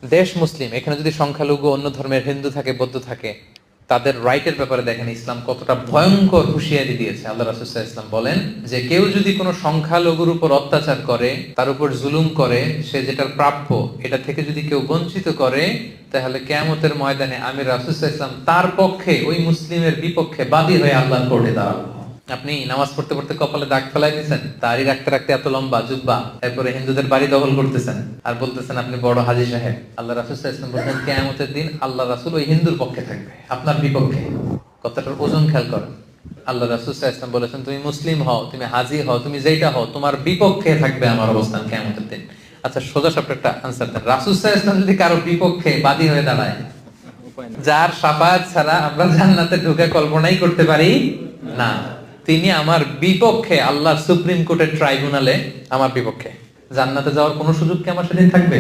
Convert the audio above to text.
দেশ মুসলিম, এখানে যদি সংখ্যালঘু অন্য ধর্মের হিন্দু থাকে, বৌদ্ধ থাকে, তাদের রাইটের ব্যাপারে দেখেন ইসলাম কতটা ভয়ঙ্কর হুঁশিয়ারি দিয়েছে। আল্লাহ রাসূল সাল্লাল্লাহু আলাইহি ওয়াসাল্লাম বলেন যে কেউ যদি কোনো সংখ্যালঘুর উপর অত্যাচার করে, তার উপর জুলুম করে, সে যেটার প্রাপ্য এটা থেকে যদি কেউ বঞ্চিত করে, তাহলে কিয়ামতের ময়দানে আমি রাসূল সাল্লাল্লাহু আলাইহি ওয়াসাল্লাম তার পক্ষে, ওই মুসলিমের বিপক্ষে বাদী হয়ে আল্লাহর কোর্টে দাঁড়াবো। আপনি নামাজ পড়তে পড়তে কপালে দাগ ফেলাই দিচ্ছেন, দাড়ি রাখতে রাখতে এত লম্বা জুব্বা, এরপরে হিন্দুদের বাড়ি দখল করতেছেন আর বলতেছেন আপনি বড় হাজী সাহেব। আল্লাহ রাসূল সাল্লাল্লাহু আলাইহি ওয়াসাল্লাম বলেন কিয়ামতের দিন আল্লাহ রাসূল ওই হিন্দুর পক্ষে থাকবে, আপনার বিপক্ষে। কথাটার ওজন খেয়াল করেন। আল্লাহ রাসূল সাল্লাল্লাহু আলাইহি ওয়াসাল্লাম বলেছেন তুমি মুসলিম হও, তুমি হাজী হও, তুমি যেটা হও, তোমার বিপক্ষে থাকবে আমার অবস্থান কিয়ামতের দিন। আচ্ছা, সোজা সাপটা একটা আনসার দেন। রাসূল সাল্লাল্লাহু আলাইহি ওয়াসাল্লাম যদি কারো বিপক্ষে বাদী হয়ে দাঁড়ায়, যার শাফাআত ছাড়া আমরা জান্নাতে ঢুকে কল্পনাই করতে পারি না, তিনি আমার বিপক্ষে আল্লাহর সুপ্রিম কোর্টের ট্রাইব্যুনালে আমার বিপক্ষে, জান্নাতে যাওয়ার কোনো সুযোগ কি আমার সেদিন থাকবে?